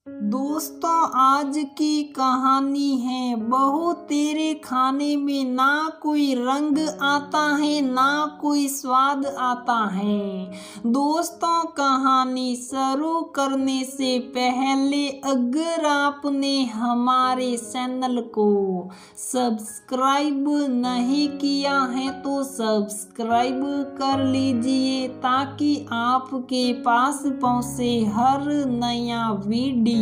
दोस्तों, आज की कहानी है। बहू तेरे खाने में ना कोई रंग आता है ना कोई स्वाद आता है। दोस्तों, कहानी शुरू करने से पहले अगर आपने हमारे चैनल को सब्सक्राइब नहीं किया है तो सब्सक्राइब कर लीजिए ताकि आपके पास पहुंचे हर नया वीडियो।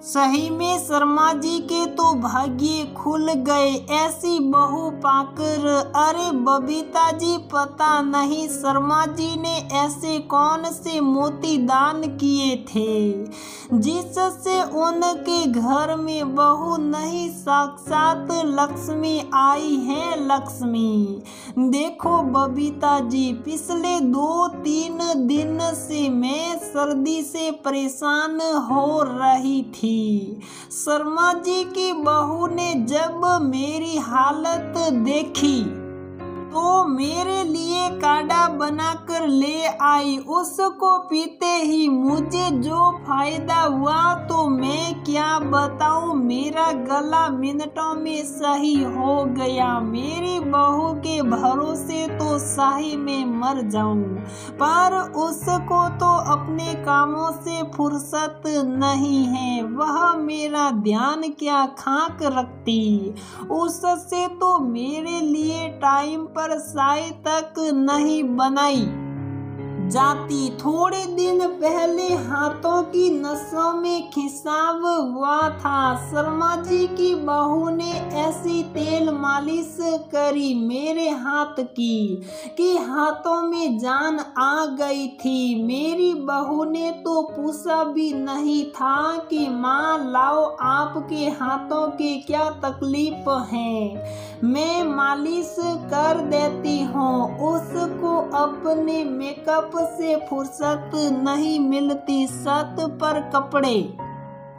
सही में शर्मा जी के तो भाग्य खुल गए ऐसी बहू पाकर। अरे बबीता जी, पता नहीं शर्मा जी ने ऐसे कौन से मोती दान किए थे जिससे उनके घर में बहू नहीं साक्षात लक्ष्मी आई है। लक्ष्मी देखो बबीता जी, पिछले 2-3 दिन से मैं सर्दी से परेशान हो रही थी। शर्मा जी की बहू ने जब मेरी हालत देखी तो मेरे लिए काढ़ा बनाकर ले आई। उसको पीते ही मुझे जो फायदा हुआ तो मैं क्या बताऊं। मेरा गला मिनटों में सही हो गया। मेरी बहू के भरोसे तो सही में मर जाऊं, पर उसको तो अपने कामों से फुर्सत नहीं है। वह मेरा ध्यान क्या खाक रखती। उससे तो मेरे लिए टाइम पर चाय तक नहीं बनाई जाती। थोड़े दिन पहले हाथों की नसों में खिंचाव हुआ था। शर्मा जी की बहू ने ऐसी तेल मालिश करी मेरे हाथ की कि हाथों में जान आ गई थी। मेरी बहू ने तो पूछा भी नहीं था कि माँ लाओ आपके हाथों के क्या तकलीफ है, मैं मालिश कर देती हूँ। उसको अपने मेकअप से फुर्सत नहीं मिलती। छत पर कपड़े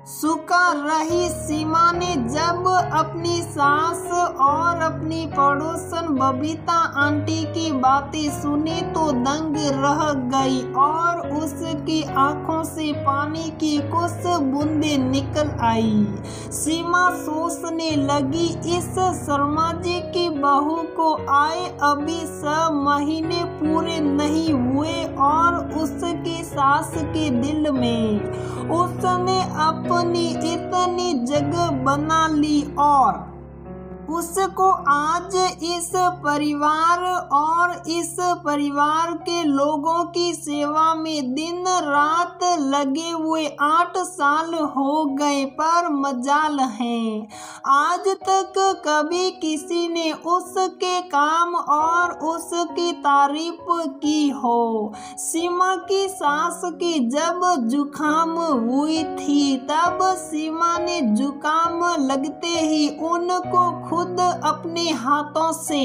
सुखा रही सीमा ने जब अपनी सास और अपनी पड़ोसन बबीता आंटी की बातें सुनी तो दंग रह गई और उसकी आंखों से पानी की कुछ बूंदें निकल आई। सीमा सोचने लगी, इस शर्मा जी की बहू को आए अभी 6 महीने पूरे नहीं हुए और उसकी सास के दिल में उसने अपनी इतनी जगह बना ली और उसको आज इस परिवार और इस परिवार के लोगों की सेवा में दिन रात लगे हुए 8 साल हो गए। पर मजाल है, आज तक कभी किसी ने उसके काम और उसकी तारीफ की हो। सीमा की सास की जब जुकाम हुई थी तब सीमा ने जुकाम लगते ही उनको खुद अपने हाथों से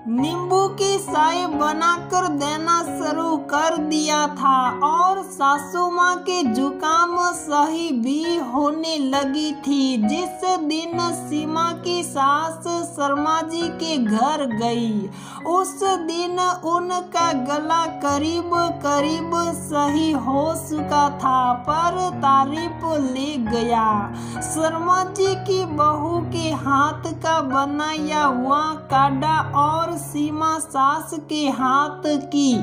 नींबू की चाय बनाकर देना शुरू कर दिया था और सासू माँ के जुकाम सही भी होने लगी थी। जिस दिन सीमा की सास शर्मा जी के घर गई उस दिन उनका गला करीब करीब सही हो चुका था, पर तारीफ ले गया शर्मा जी की बहू के हाथ का बनाया हुआ काढ़ा और सीमा सास के हाथ की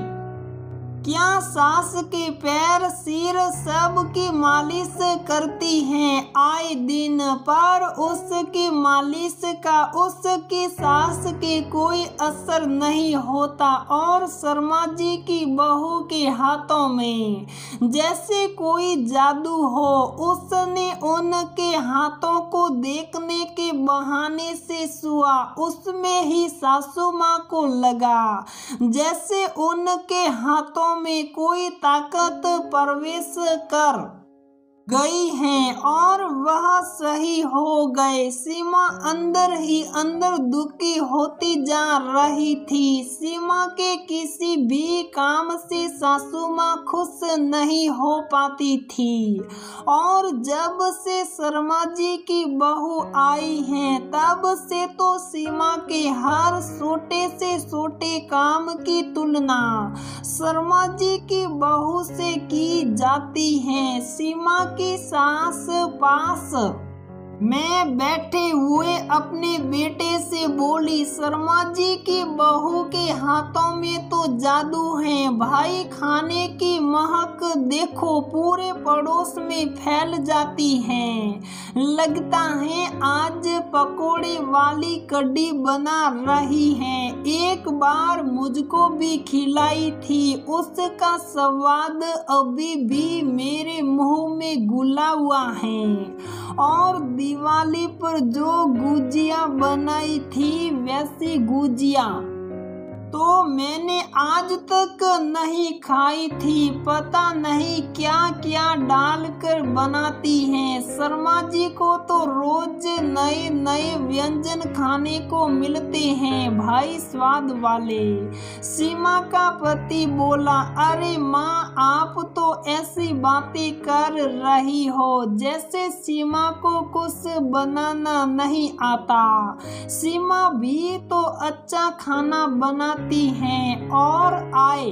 क्या सास के पैर सिर सब की मालिश करती हैं आए दिन, पर उसकी मालिश का उसकी सास के कोई असर नहीं होता और शर्मा जी की बहू के हाथों में जैसे कोई जादू हो। उसने उनके हाथों को देखने के बहाने से छुआ, उसमें ही सासू माँ को लगा जैसे उनके हाथों में कोई ताकत प्रवेश कर गई हैं और वह सही हो गए। सीमा अंदर ही अंदर दुखी होती जा रही थी। सीमा के किसी भी काम से सासू माँ खुश नहीं हो पाती थी और जब से शर्मा जी की बहू आई हैं तब से तो सीमा के हर छोटे से छोटे काम की तुलना शर्मा जी की बहू से की जाती है। सीमा की सास पास में बैठे हुए अपने बेटे से बोली, शर्मा जी की बहू के हाथों में तो जादू है भाई, खाने की महक देखो पूरे पड़ोस में फैल जाती है। लगता है आज पकोड़े वाली कढ़ी बना रही है, एक बार मुझको भी खिलाई थी, उसका स्वाद अभी भी मेरे मुंह में घुला हुआ है। और दिवाली पर जो गुजिया बनाई थी वैसी गुजिया तो मैंने आज तक नहीं खाई थी, पता नहीं क्या क्या डालकर बनाती हैं। शर्मा जी को तो रोज नए नए व्यंजन खाने को मिलते हैं भाई, स्वाद वाले। सीमा का पति बोला, अरे माँ आप तो ऐसी बातें कर रही हो जैसे सीमा को कुछ बनाना नहीं आता। सीमा भी तो अच्छा खाना बनाती हैं और आए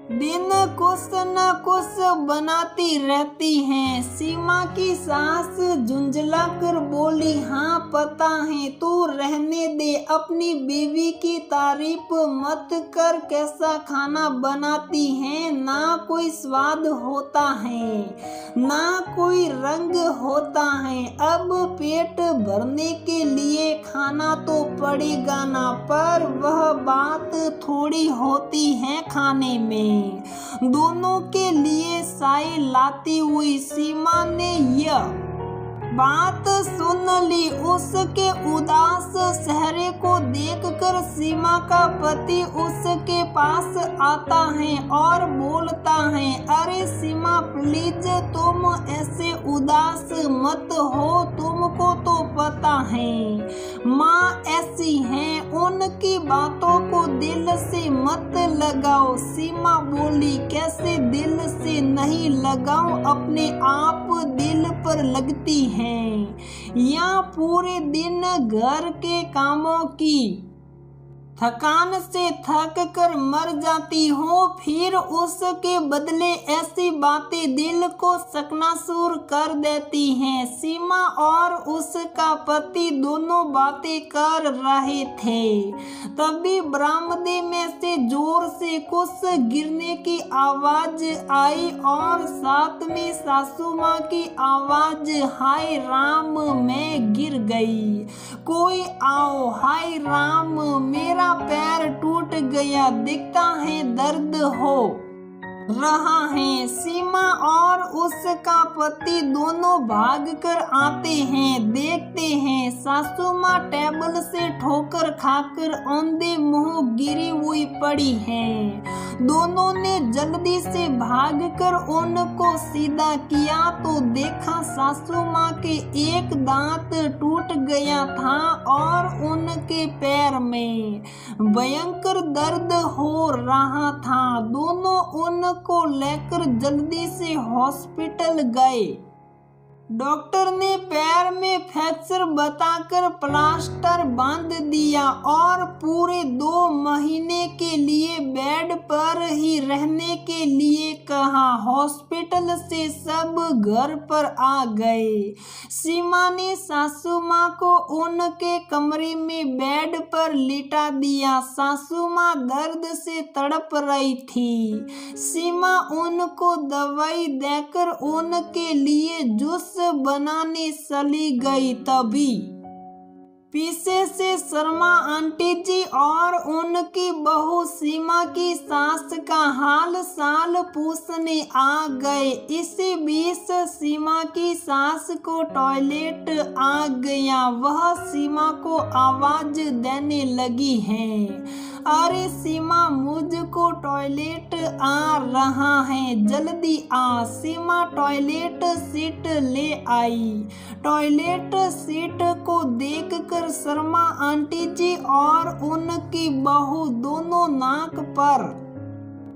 दिन कुछ न कुछ बनाती रहती हैं। सीमा की सास झुंझला कर बोली, हाँ पता है, तू रहने दे, अपनी बीवी की तारीफ मत कर, कैसा खाना बनाती है, ना कोई स्वाद होता है ना कोई रंग होता है। अब पेट भरने के लिए खाना तो पड़ेगा ना, पर वह बात थोड़ी होती है खाने में। दोनों के लिए चाय लाती हुई सीमा ने यह बात सुन ली। उसके उदास चेहरे को देखकर सीमा का पति उसके पास आता है और बोलता है, अरे सीमा प्लीज तुम ऐसे उदास मत हो, तुमको तो पता है माँ ऐसी हैं, उनकी बातों को दिल से मत लगाओ। सीमा बोली, कैसे दिल से नहीं लगाऊं, अपने आप दिल पर लगती है। या पूरे दिन घर के कामों की थकान से थक कर मर जाती हो, फिर उसके बदले ऐसी बातें दिल को चकनाचूर कर देती हैं। सीमा और उसका पति दोनों बातें कर रहे थे, तभी बरामदे में से जोर से कुछ गिरने की आवाज आई और साथ में सासू माँ की आवाज, हाय राम मैं गिर गई, कोई आओ, हाय राम मेरा पैर टूट गया, दिखता है दर्द हो रहा है। सीमा और उसका पति दोनों भागकर आते हैं, देखते हैं सासू माँ टेबल से ठोकर खाकर औंधे मुंह गिरी हुई पड़ी हैं। दोनों ने जल्दी से भागकर उनको सीधा किया तो देखा सासू माँ के एक दांत टूट गया था और उनके पैर में भयंकर दर्द हो रहा था। दोनों उनको लेकर जल्दी से हॉस्पिटल गए। डॉक्टर ने पैर में फ्रैक्चर बताकर प्लास्टर बांध दिया और पूरे 2 महीने के लिए बेड पर ही रहने के लिए कहा। हॉस्पिटल से सब घर पर आ गए। सीमा ने सासू माँ को उनके कमरे में बेड पर लिटा दिया। सासू माँ दर्द से तड़प रही थी। सीमा उनको दवाई देकर उनके लिए जूस बनाने चली गई। तभी पीछे से शर्मा आंटी जी और उनकी बहू सीमा की सास का हाल साल पूछने आ गए। इसी बीच सीमा की सास को टॉयलेट आ गया। वह सीमा को आवाज देने लगी है, अरे सीमा मुझको टॉयलेट आ रहा है, जल्दी आ। सीमा टॉयलेट सीट ले आई। टॉयलेट सीट को देखकर शर्मा आंटी जी और उनकी बहू दोनों नाक पर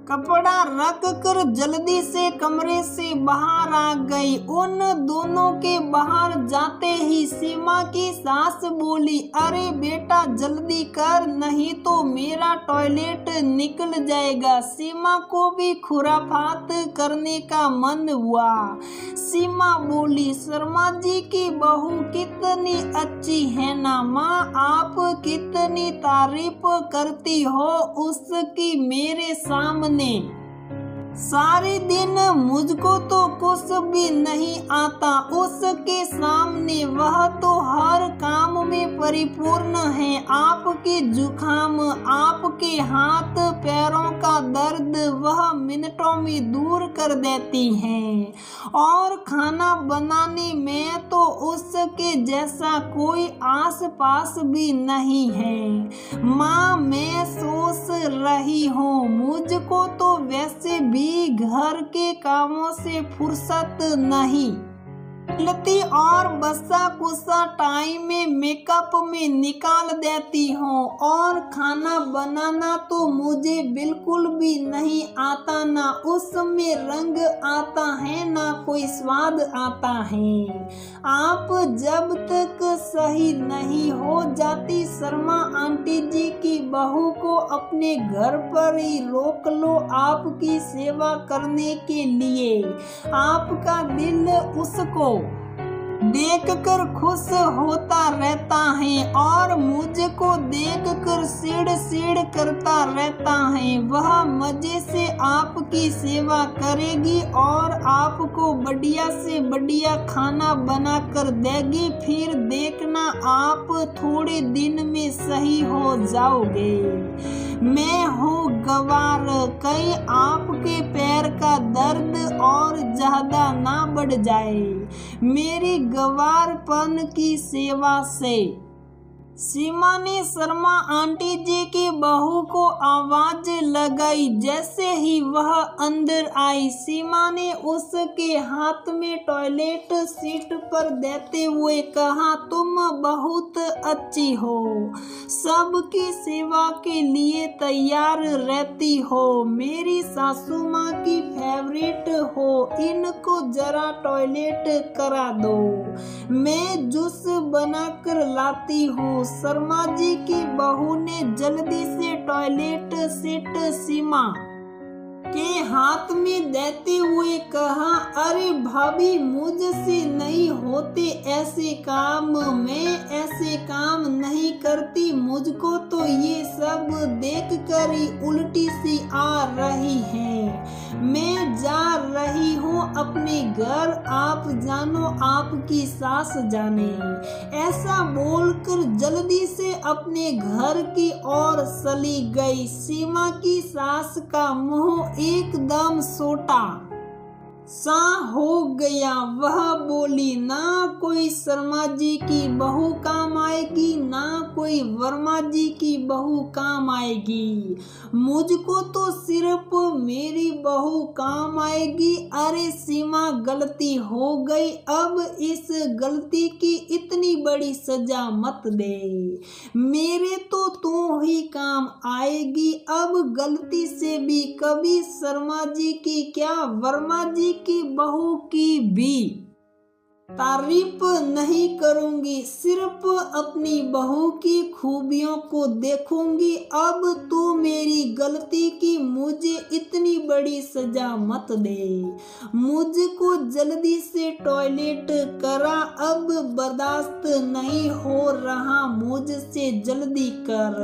कपड़ा रख कर जल्दी से कमरे से बाहर आ गई। उन दोनों के बाहर जाते ही सीमा की सास बोली, अरे बेटा जल्दी कर, नहीं तो मेरा टॉयलेट निकल जाएगा। सीमा को भी खुराफात करने का मन हुआ। सीमा बोली, शर्मा जी की बहू कितनी अच्छी है ना माँ, आप कितनी तारीफ करती हो उसकी मेरे सामने। सारे दिन मुझको तो कुछ भी नहीं आता, उसके सामने वह तो हर काम में परिपूर्ण है। आपके जुखाम, आपके हाथ पैरों का दर्द वह मिनटों में दूर कर देती हैं, और खाना बनाने में तो उसके जैसा कोई आस पास भी नहीं है। माँ मैं सोच रही हूँ, मुझको तो वैसे भी घर के कामों से फुर्सत नहीं मिलती और बसा कुसा टाइम में मेकअप में निकाल देती हूँ, और खाना बनाना तो मुझे बिल्कुल भी नहीं आता, ना उसमें रंग आता है ना कोई स्वाद आता है। आप जब तक सही नहीं हो जाती शर्मा आंटी जी की बहू को अपने घर पर ही रोक लो आपकी सेवा करने के लिए। आपका दिल उसको देखकर खुश होता रहता है और मुझको देखकर सिड़ करता रहता है। वह मजे से आपकी सेवा करेगी और आपको बढ़िया से बढ़िया खाना बना कर देगी, फिर देखना आप थोड़े दिन में सही हो जाओगे। मैं हूँ गवार, कहीं आपके पैर का दर्द और ज्यादा ना बढ़ जाए मेरी गवारपन की सेवा से। सीमा ने शर्मा आंटी जी की बहू को आवाज लगाई। जैसे ही वह अंदर आई, सीमा ने उसके हाथ में टॉयलेट सीट पर देते हुए कहा, तुम बहुत अच्छी हो, सबकी सेवा के लिए तैयार रहती हो, मेरी सासू माँ की फेवरेट हो, इनको जरा टॉयलेट करा दो, मैं जूस बनाकर लाती हूँ। शर्मा जी की बहू ने जल्दी से टॉयलेट सीट सीमा के हाथ में देते हुए कहा, अरे भाभी मुझसे नहीं होते ऐसे काम, मैं ऐसे काम नहीं करती, मुझको तो ये सब देखकर ही उल्टी सी आ रही है। मैं जा रही हूँ अपने घर, आप जानो आपकी सास जाने। ऐसा बोलकर जल्दी से अपने घर की ओर चली गई। सीमा की सास का मुंह एकदम सोटा सा हो गया। वह बोली, ना कोई शर्मा जी की बहू काम आएगी, ना कोई वर्मा जी की बहू काम आएगी, मुझको तो सिर्फ मेरी बहू काम आएगी। अरे सीमा गलती हो गई, अब इस गलती की इतनी बड़ी सजा मत दे, मेरे तो तू ही काम आएगी। अब गलती से भी कभी शर्मा जी की क्या वर्मा जी की बहू की भी तारीफ नहीं करूंगी, सिर्फ अपनी बहू की खूबियों को देखूंगी। अब तू मेरी गलती की मुझे इतनी बड़ी सजा मत दे, मुझको जल्दी से टॉयलेट करा, अब बर्दाश्त नहीं हो रहा मुझसे, जल्दी कर।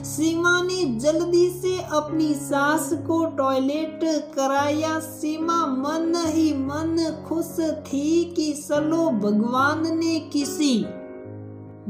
सीमा ने जल्दी से अपनी सास को टॉयलेट कराया। सीमा मन ही मन खुश थी कि चलो भगवान ने किसी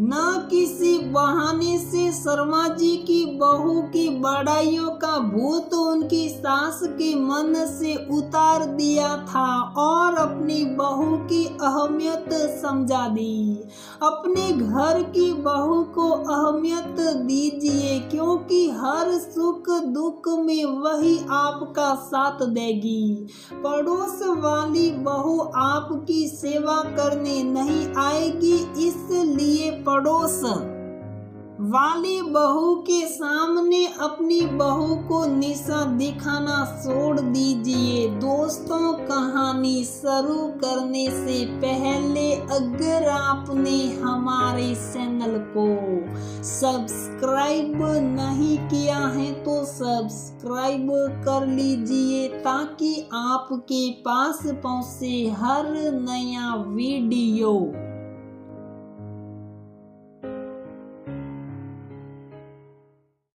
न किसी बहाने से शर्मा जी की बहू की बड़ाइयों का भूत उनकी सास के मन से उतार दिया था और अपनी बहू की अहमियत समझा दी। अपने घर की बहू को अहमियत दीजिए, क्योंकि हर सुख दुख में वही आपका साथ देगी। पड़ोस वाली बहू आपकी सेवा करने नहीं आएगी, इसलिए पड़ोस वाली बहू के सामने अपनी बहू को निशा दिखाना छोड़ दीजिए। दोस्तों, कहानी शुरू करने से पहले अगर आपने हमारे चैनल को सब्सक्राइब नहीं किया है तो सब्सक्राइब कर लीजिए, ताकि आपके पास पहुंचे हर नया वीडियो।